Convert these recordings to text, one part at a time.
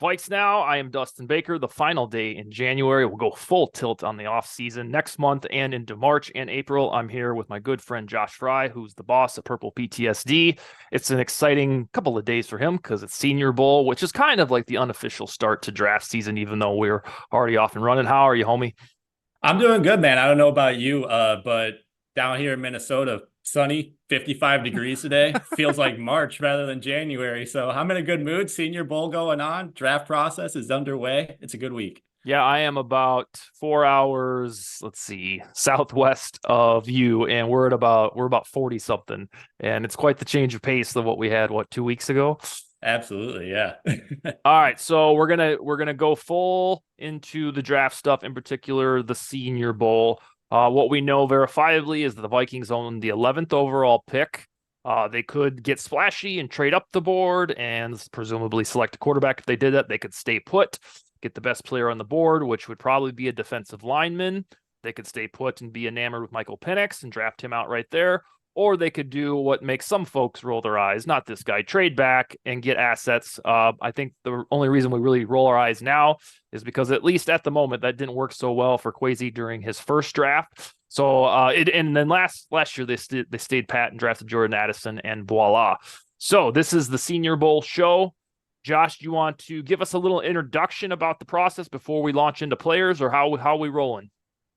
VikesNow. I am Dustin Baker. The final day in January. We'll go full tilt on the off season next month and into March and April. I'm here with my good friend Josh Frey, who's the boss at Purple PTSD. It's an exciting couple of days for him because it's Senior Bowl, which is kind of like the unofficial start to draft season, even though we're already off and running. How are you, homie? I'm doing good, man. I don't know about you, but down here in Minnesota, sunny, 55 degrees today. Feels like March rather than January. So I'm in a good mood. Senior Bowl going on. Draft process is underway. It's a good week. Yeah, I am about 4 hours, southwest of you, and we're about 40 something. And it's quite the change of pace of what we had, 2 weeks ago. Absolutely, yeah. All right, so we're gonna go full into the draft stuff, in particular the Senior Bowl. What we know verifiably is that the Vikings own the 11th overall pick. They could get splashy and trade up the board and presumably select a quarterback. If they did that, they could stay put, get the best player on the board, which would probably be a defensive lineman. They could stay put and be enamored with Michael Penix and draft him out right there. Or they could do what makes some folks roll their eyes, not this guy, trade back and get assets. I think the only reason we really roll our eyes now is because at least at the moment that didn't work so well for Kwesi during his first draft. So and then last year they stayed pat and drafted Jordan Addison, and voila. So this is the Senior Bowl show. Josh, do you want to give us a little introduction about the process before we launch into players, or how we rolling?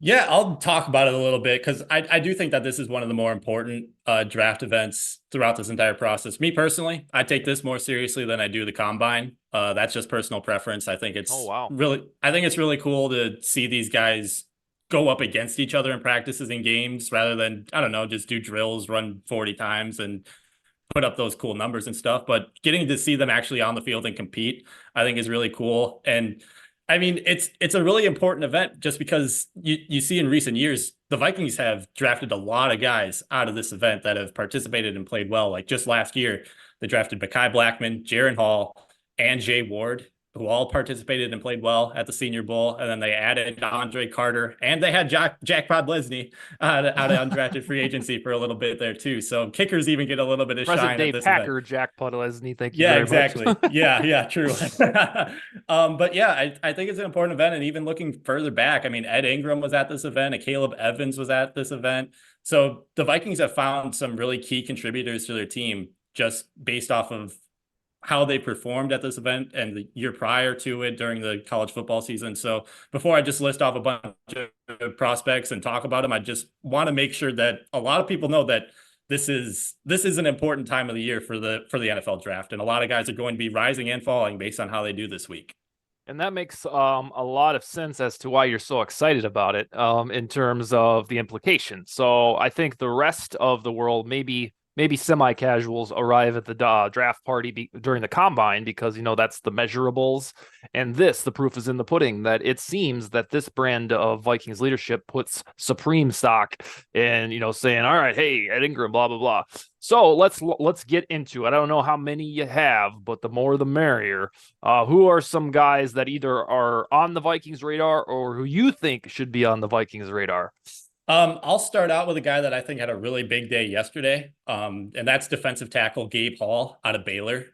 Yeah, I'll talk about it a little bit because I do think that this is one of the more important draft events throughout this entire process. Me personally, I take this more seriously than I do the combine. That's just personal preference. I think it's really cool to see these guys go up against each other in practices and games rather than, I don't know, just do drills, run 40 times and put up those cool numbers and stuff. But getting to see them actually on the field and compete, I think is really cool. And I mean, it's a really important event just because you see in recent years, the Vikings have drafted a lot of guys out of this event that have participated and played well. Like just last year, they drafted Mekhi Blackman, Jaron Hall, and Jay Ward, who all participated and played well at the Senior Bowl. And then they added Andre Carter, and they had Jackpot Lesney out of undrafted free agency for a little bit there too. So kickers even get a little bit of Present shine day at this Packer event. Jackpot Lesney. Thank you Yeah, very exactly. much. Yeah, true. But yeah, I think it's an important event. And even looking further back, I mean, Ed Ingram was at this event, and Caleb Evans was at this event. So the Vikings have found some really key contributors to their team just based off of how they performed at this event and the year prior to it during the college football season. So before I just list off a bunch of prospects and talk about them, I just want to make sure that a lot of people know that this is an important time of the year for the NFL draft, and a lot of guys are going to be rising and falling based on how they do this week. And that makes a lot of sense as to why you're so excited about it in terms of the implications. So I think the rest of the world, maybe semi-casuals, arrive at the draft party during the combine because, that's the measurables. And the proof is in the pudding that it seems that this brand of Vikings leadership puts supreme stock in, saying, all right, hey, Ed Ingram, blah, blah, blah. So let's get into it. I don't know how many you have, but the more the merrier. Who are some guys that either are on the Vikings radar or who you think should be on the Vikings radar? I'll start out with a guy that I think had a really big day yesterday, and that's defensive tackle Gabe Hall out of Baylor.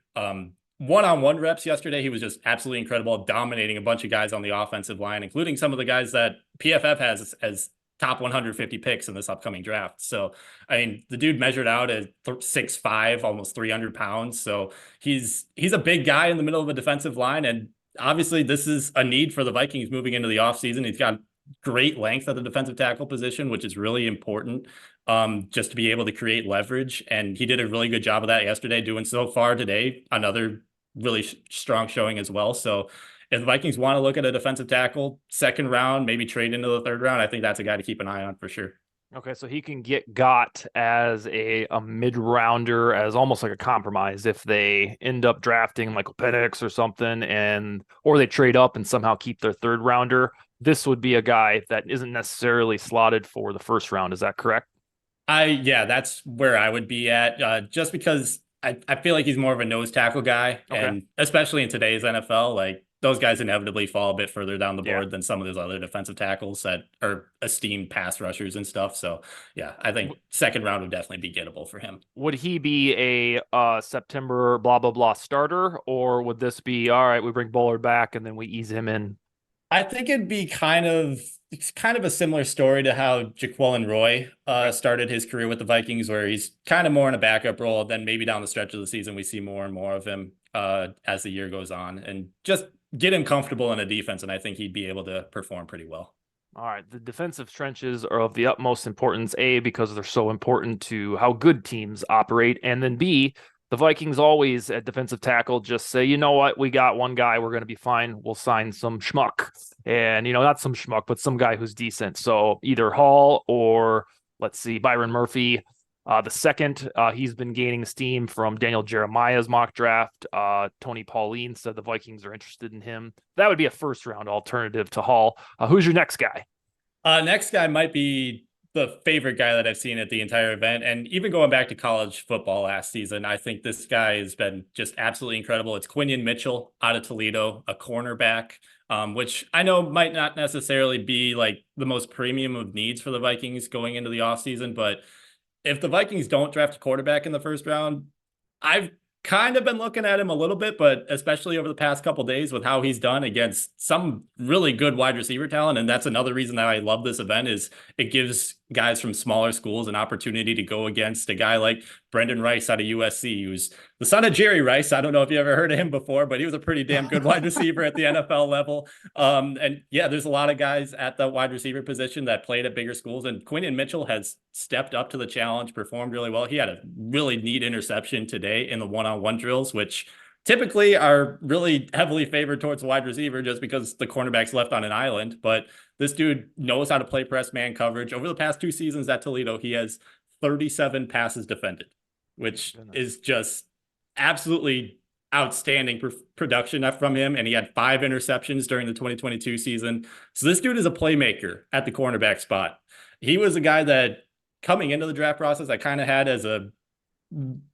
One-on-one reps yesterday, he was just absolutely incredible, dominating a bunch of guys on the offensive line, including some of the guys that PFF has as top 150 picks in this upcoming draft. So, I mean, the dude measured out at 6'5", almost 300 pounds. So he's a big guy in the middle of a defensive line, and obviously this is a need for the Vikings moving into the offseason. He's got great length at the defensive tackle position, which is really important just to be able to create leverage. And he did a really good job of that yesterday, doing so far today. Another really strong showing as well. So if the Vikings want to look at a defensive tackle, second round, maybe trade into the third round, I think that's a guy to keep an eye on for sure. Okay, so he can get got as a mid-rounder, as almost like a compromise if they end up drafting Michael Penix or something, or they trade up and somehow keep their third rounder. This would be a guy that isn't necessarily slotted for the first round. Is that correct? Yeah, that's where I would be at, just because I feel like he's more of a nose tackle guy, Okay. and especially in today's NFL, like those guys inevitably fall a bit further down the Yeah. board than some of those other defensive tackles that are esteemed pass rushers and stuff. So yeah, I think second round would definitely be gettable for him. Would he be a September blah blah blah starter, or would this be all right? We bring Bullard back and then we ease him in. I think it'd be it's kind of a similar story to how Jaquelin Roy Okay. started his career with the Vikings, where he's kind of more in a backup role. Then maybe down the stretch of the season, we see more and more of him as the year goes on, and just get him comfortable in a defense. And I think he'd be able to perform pretty well. All right, the defensive trenches are of the utmost importance, A, because they're so important to how good teams operate, and then B, the Vikings always at defensive tackle just say, you know what, we got one guy, we're going to be fine. We'll sign some schmuck. And, not some schmuck, but some guy who's decent. So either Hall or, let's see, Byron Murphy. The second, he's been gaining steam from Daniel Jeremiah's mock draft. Tony Pauline said the Vikings are interested in him. That would be a first round alternative to Hall. Who's your next guy? Next guy might be the favorite guy that I've seen at the entire event. And even going back to college football last season, I think this guy has been just absolutely incredible. It's Quintin Mitchell out of Toledo, a cornerback, which I know might not necessarily be like the most premium of needs for the Vikings going into the offseason. But if the Vikings don't draft a quarterback in the first round, I've kind of been looking at him a little bit, but especially over the past couple days with how he's done against some really good wide receiver talent. And that's another reason that I love this event is it gives guys from smaller schools an opportunity to go against a guy like Brendan Rice out of USC, who's the son of Jerry Rice. I don't know if you ever heard of him before, but he was a pretty damn good wide receiver at the NFL level. And yeah, there's a lot of guys at the wide receiver position that played at bigger schools, and Quintin Mitchell has stepped up to the challenge, performed really well. He had a really neat interception today in the one-on-one drills, which typically are really heavily favored towards the wide receiver just because the cornerback's left on an island. But this dude knows how to play press man coverage. Over the past 2 seasons at Toledo, he has 37 passes defended, which is just absolutely outstanding production from him. And he had 5 interceptions during the 2022 season. So this dude is a playmaker at the cornerback spot. He was a guy that coming into the draft process, I kind of had as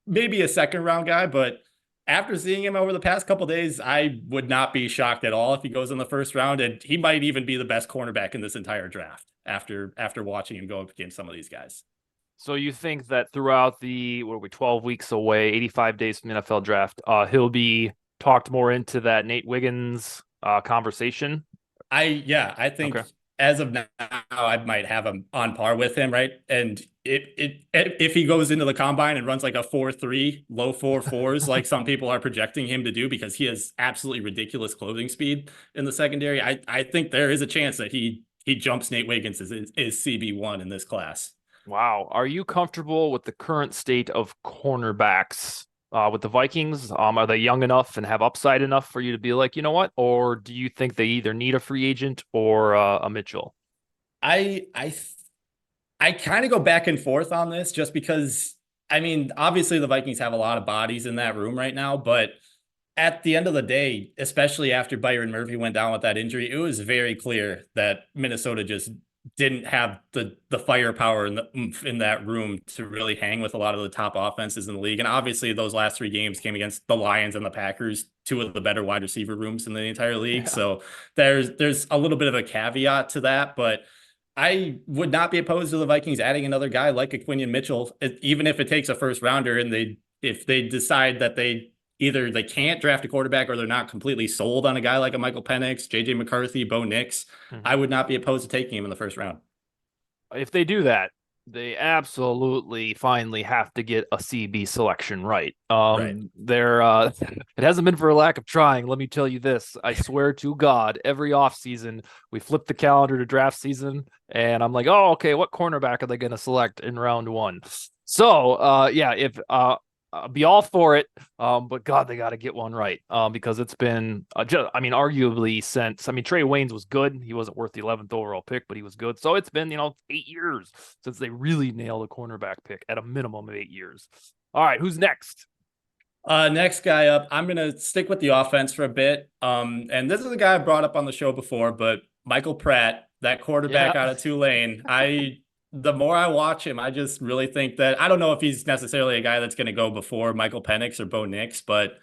maybe a second round guy, but after seeing him over the past couple days, I would not be shocked at all if he goes in the first round, and he might even be the best cornerback in this entire draft after watching him go up against some of these guys. So you think that throughout 12 weeks away, 85 days from the NFL draft, he'll be talked more into that Nate Wiggins conversation? I think okay. As of now, I might have him on par with him, right? And if he goes into the combine and runs like a 4.3, low 4.4s, like some people are projecting him to do, because he has absolutely ridiculous closing speed in the secondary, I think there is a chance that he jumps Nate Wiggins as CB1 in this class. Wow. Are you comfortable with the current state of cornerbacks with the Vikings? Are they young enough and have upside enough for you to be like, you know what? Or do you think they either need a free agent or a Mitchell? I kind of go back and forth on this just because, I mean, obviously the Vikings have a lot of bodies in that room right now, but at the end of the day, especially after Byron Murphy went down with that injury, it was very clear that Minnesota just didn't have the firepower in that room to really hang with a lot of the top offenses in the league. And obviously those last 3 games came against the Lions and the Packers, 2 of the better wide receiver rooms in the entire league. Yeah. So there's a little bit of a caveat to that, but I would not be opposed to the Vikings adding another guy like a Quintin Mitchell, even if it takes a first rounder, and if they decide that either they can't draft a quarterback or they're not completely sold on a guy like a Michael Penix, JJ McCarthy, Bo Nix. I would not be opposed to taking him in the first round. If they do that, they absolutely finally have to get a CB selection right. Right. It hasn't been for a lack of trying. Let me tell you this. I swear to God, every offseason, we flip the calendar to draft season, and I'm like, oh, okay, what cornerback are they going to select in round 1? So, if I'll be all for it. But God, they got to get one right. Because it's been arguably since, Trey Waynes was good. He wasn't worth the 11th overall pick, but he was good. So it's been, 8 years since they really nailed a cornerback pick at a minimum of 8 years. All right. Who's next? Next guy up, I'm going to stick with the offense for a bit. And this is a guy I brought up on the show before, but Michael Pratt, that quarterback out of Tulane. the more I watch him, I just really think that I don't know if he's necessarily a guy that's going to go before Michael Penix or Bo Nix, but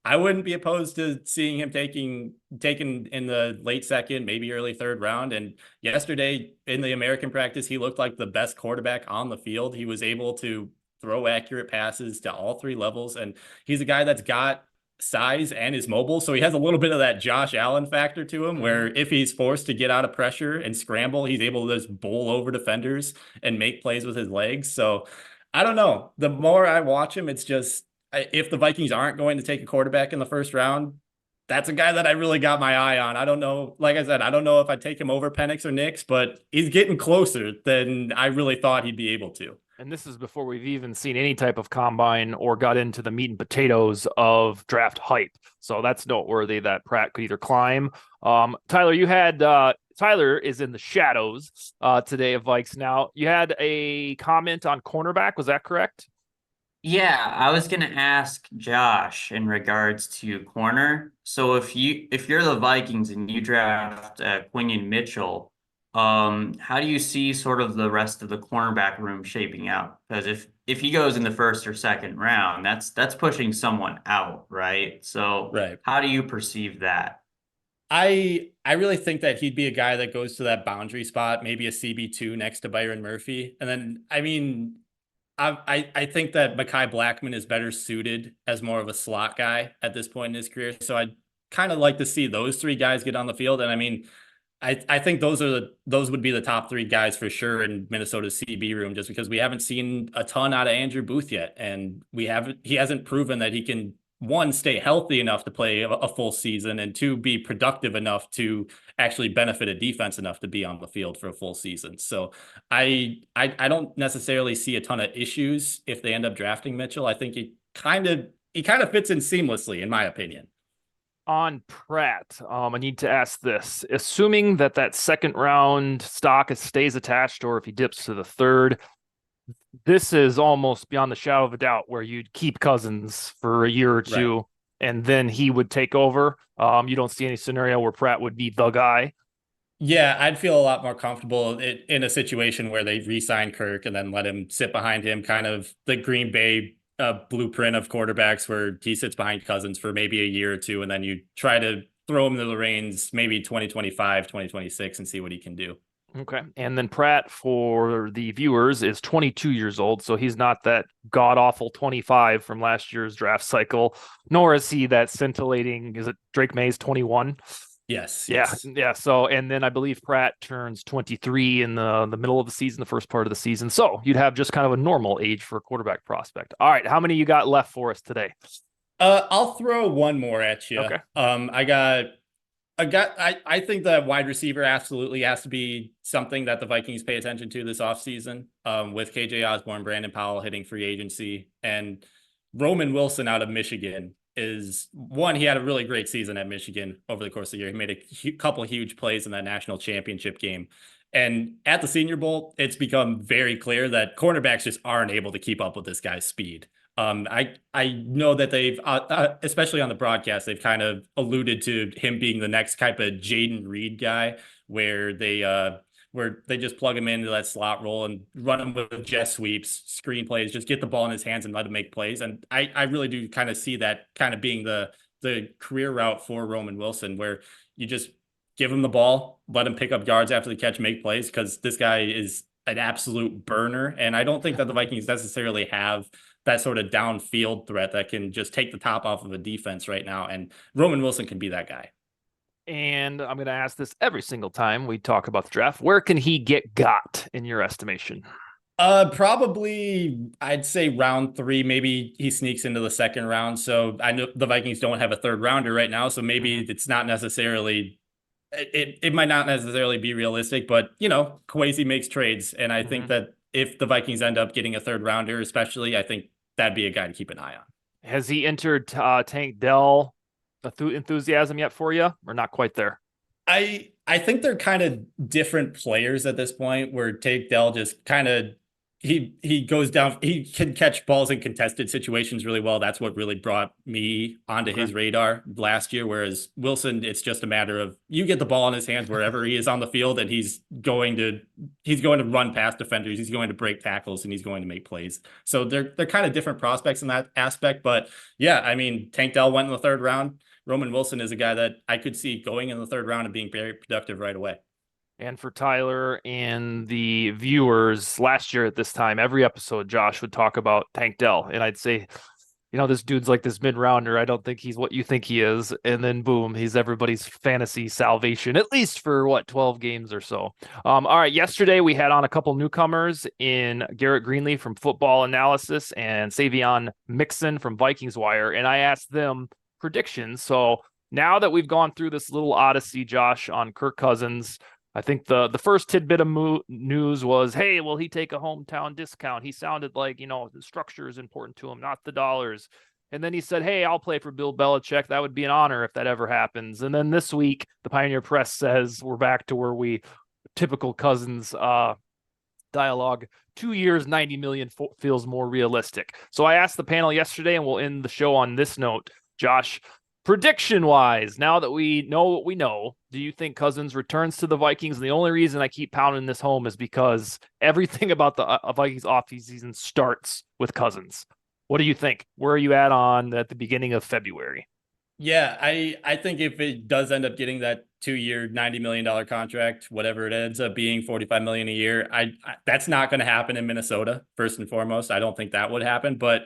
I wouldn't be opposed to seeing him taken in the late second, maybe early third round. And yesterday in the American practice, he looked like the best quarterback on the field. He was able to throw accurate passes to all three levels, and he's a guy that's got size and is mobile. So he has a little bit of that Josh Allen factor to him, where if he's forced to get out of pressure and scramble, he's able to just bowl over defenders and make plays with his legs. So I don't know. The more I watch him, it's just if the Vikings aren't going to take a quarterback in the first round, that's a guy that I really got my eye on. I don't know. Like I said, I don't know if I take him over Penix or Nix, but he's getting closer than I really thought he'd be able to. And this is before we've even seen any type of combine or got into the meat and potatoes of draft hype. So that's noteworthy that Pratt could either climb. Tyler, you had Tyler is in the shadows today of VikesNow. You had a comment on cornerback. Was that correct? Yeah, I was gonna ask Josh in regards to corner. So if you're the Vikings and you draft Quintin Mitchell, how do you see sort of the rest of the cornerback room shaping out? Because if he goes in the first or second round, that's pushing someone out, right? So Right. how do you perceive that? I really think that he'd be a guy that goes to that boundary spot, maybe a CB2 next to Byron Murphy. And then, I mean, I think that Mekhi Blackman is better suited as more of a slot guy at this point in his career. So I'd kind of like to see those three guys get on the field. And I mean, I think those would be the top three guys for sure in Minnesota's CB room, just because we haven't seen a ton out of Andrew Booth yet, and he hasn't proven that he can, one, stay healthy enough to play a full season, and two, be productive enough to actually benefit a defense enough to be on the field for a full season. So I don't necessarily see a ton of issues if they end up drafting Mitchell. I think he kind of fits in seamlessly, in my opinion. On Pratt, I need to ask this. Assuming that second round stock stays attached, or if he dips to the third, this is almost beyond the shadow of a doubt where you'd keep Cousins for a year or two, Right. and then he would take over. You don't see any scenario where Pratt would be the guy. Yeah, I'd feel a lot more comfortable in a situation where they re-sign Kirk and then let him sit behind him, kind of the Green Bay blueprint of quarterbacks where he sits behind Cousins for maybe a year or two, and then you try to throw him to the reins maybe 2025, 2026 and see what he can do. Okay. And then Pratt, for the viewers, is 22 years old. So he's not that god awful 25 from last year's draft cycle, nor is he that scintillating. Is it Drake May's 21? Yes, Yeah. yes. Yeah. So, and then I believe Pratt turns 23 in the middle of the season, the first part of the season. So you'd have just kind of a normal age for a quarterback prospect. All right. How many you got left for us today? I'll throw one more at you. Okay. I think that wide receiver absolutely has to be something that the Vikings pay attention to this offseason, with KJ Osborne, Brandon Powell hitting free agency, and Roman Wilson out of Michigan is one. He had a really great season at Michigan over the course of the year. He made a couple huge plays in that national championship game. And at the Senior Bowl, it's become very clear that cornerbacks just aren't able to keep up with this guy's speed. I know that they've, especially on the broadcast, they've kind of alluded to him being the next type of Jaden Reed guy, where they just plug him into that slot role and run him with jet sweeps, screen plays, just get the ball in his hands and let him make plays. And I really do kind of see that kind of being the career route for Roman Wilson, where you just give him the ball, let him pick up yards after the catch, make plays, because this guy is an absolute burner. And I don't think that the Vikings necessarily have that sort of downfield threat that can just take the top off of a defense right now. And Roman Wilson can be that guy. And I'm going to ask this every single time we talk about the draft. Where can he get got in your estimation? Probably I'd say round 3. Maybe he sneaks into the second round. So I know the Vikings don't have a third rounder right now, so maybe it's not necessarily it might not necessarily be realistic, but Kwesi makes trades, and I think that if the Vikings end up getting a third rounder, especially, I think that'd be a guy to keep an eye on. Has he entered Tank Dell enthusiasm yet for you, or not quite there? I think they're kind of different players at this point, where Tank Dell just kind of he goes down. He can catch balls in contested situations really well. That's what really brought me onto his radar last year. Whereas Wilson, it's just a matter of you get the ball in his hands wherever he is on the field, and he's going to run past defenders. He's going to break tackles, and he's going to make plays. So they're kind of different prospects in that aspect. But yeah, I mean, Tank Dell went in the third round. Roman Wilson is a guy that I could see going in the third round and being very productive right away. And for Tyler and the viewers, last year at this time, every episode, Josh would talk about Tank Dell. And I'd say, this dude's like this mid-rounder. I don't think he's what you think he is. And then boom, he's everybody's fantasy salvation, at least for 12 games or so. All right. Yesterday we had on a couple newcomers in Garrett Greenlee from Football Analysis and Savion Mixon from Vikings Wire. And I asked them predictions. So now that we've gone through this little odyssey, Josh, on Kirk Cousins, I think the first tidbit of news was, hey, will he take a hometown discount? He sounded like, the structure is important to him, not the dollars. And then he said, hey, I'll play for Bill Belichick. That would be an honor if that ever happens. And then this week, the Pioneer Press says we're back to where typical Cousins dialogue, 2 years, 90 million feels more realistic. So I asked the panel yesterday, and we'll end the show on this note. Josh, prediction-wise, now that we know what we know, do you think Cousins returns to the Vikings? And the only reason I keep pounding this home is because everything about the Vikings offseason starts with Cousins. What do you think? Where are you at the beginning of February? Yeah, I think if it does end up getting that 2-year, $90 million contract, whatever it ends up being, $45 million a year, that's not going to happen in Minnesota, first and foremost. I don't think that would happen, but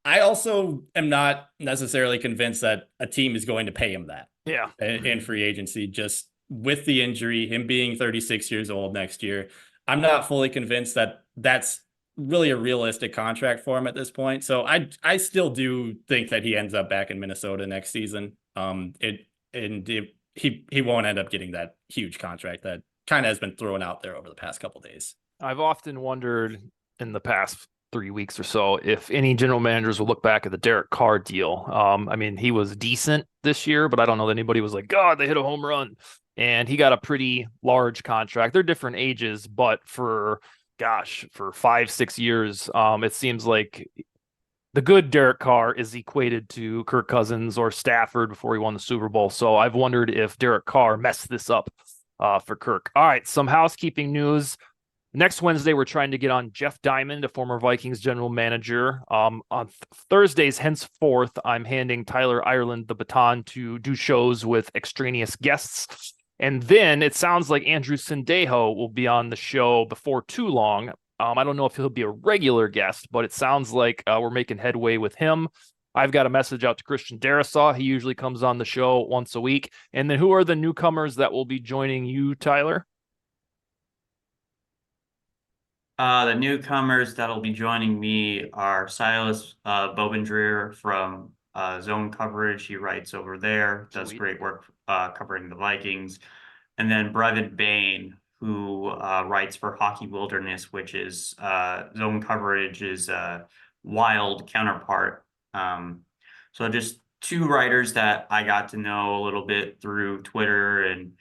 I also am not necessarily convinced that a team is going to pay him that. Yeah. In free agency, just with the injury, him being 36 years old next year, I'm not fully convinced that that's really a realistic contract for him at this point. So I still do think that he ends up back in Minnesota next season. He won't end up getting that huge contract that kind of has been thrown out there over the past couple of days. I've often wondered in the past 3 weeks or so if any general managers will look back at the Derek Carr deal. I mean, he was decent this year, but I don't know that anybody was like, God, they hit a home run. And he got a pretty large contract. They're different ages, but for 5-6 years, it seems like the good Derek Carr is equated to Kirk Cousins or Stafford before he won the Super Bowl. So I've wondered if Derek Carr messed this up for Kirk. All right, some housekeeping news. Next Wednesday, we're trying to get on Jeff Diamond, a former Vikings general manager. On Thursdays, henceforth, I'm handing Tyler Ireland the baton to do shows with extraneous guests. And then it sounds like Andrew Sendejo will be on the show before too long. I don't know if he'll be a regular guest, but it sounds like we're making headway with him. I've got a message out to Christian Darasaw. He usually comes on the show once a week. And then who are the newcomers that will be joining you, Tyler? The newcomers that'll be joining me are Silas Bobendreer from Zone Coverage. He writes over there, does great work covering the Vikings. And then Brevin Bain, who writes for Hockey Wilderness, which is Zone Coverage's wild counterpart. So just two writers that I got to know a little bit through Twitter and,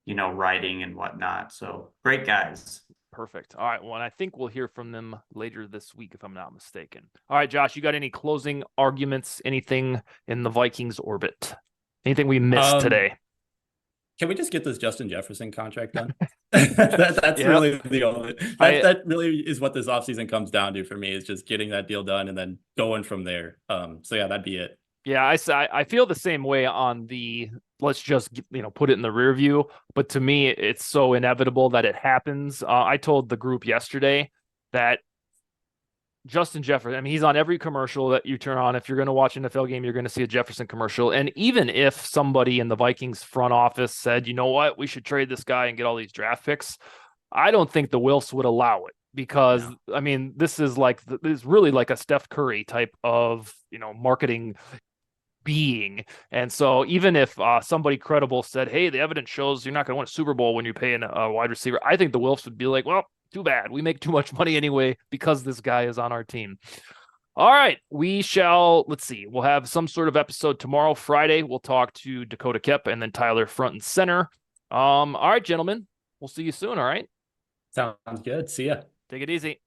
writing and whatnot. So great guys. Perfect. All right. Well, and I think we'll hear from them later this week, if I'm not mistaken. All right, Josh, you got any closing arguments? Anything in the Vikings orbit? Anything we missed today? Can we just get this Justin Jefferson contract done? That's really the only. That really is what this offseason comes down to for me, is just getting that deal done and then going from there. So yeah, that'd be it. Yeah, I feel the same way on the let's just put it in the rear view. But to me, it's so inevitable that it happens. I told the group yesterday that Justin Jefferson, I mean, he's on every commercial that you turn on. If you're going to watch an NFL game, you're going to see a Jefferson commercial. And even if somebody in the Vikings front office said, you know what, we should trade this guy and get all these draft picks, I don't think the Wilfs would allow it. Because, I mean, this is really like a Steph Curry type of, marketing being. And so even if somebody credible said, hey, the evidence shows you're not going to win a Super Bowl when you're paying a wide receiver, I think the Wilfs would be like, well, too bad. We make too much money anyway because this guy is on our team. All right. Let's see. We'll have some sort of episode tomorrow, Friday. We'll talk to Dakota Kep and then Tyler front and center. All right, gentlemen. We'll see you soon. All right. Sounds good. See ya. Take it easy.